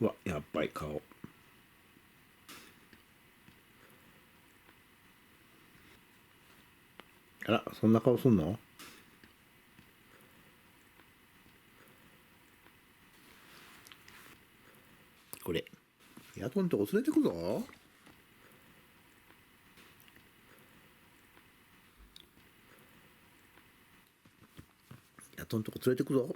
うわ、やっぱり顔。あら、そんな顔すんの？これ、ヤトんとこ連れてくぞ。ヤトんとこ連れてくぞ。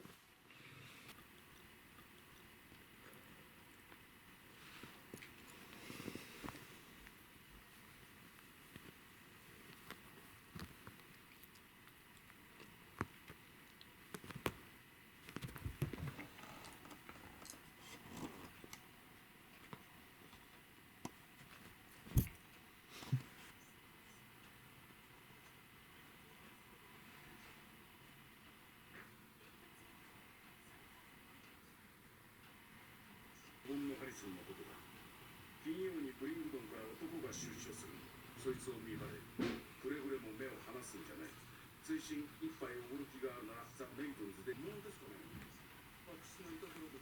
ボンのハリソンのことだ。金曜にブリングドンから男が出所する。そいつを見張れ。くれぐれも目を離すんじゃない。追伸一杯おごる気があるならザ・メイトンズで。もうですかね。私のいたずらで。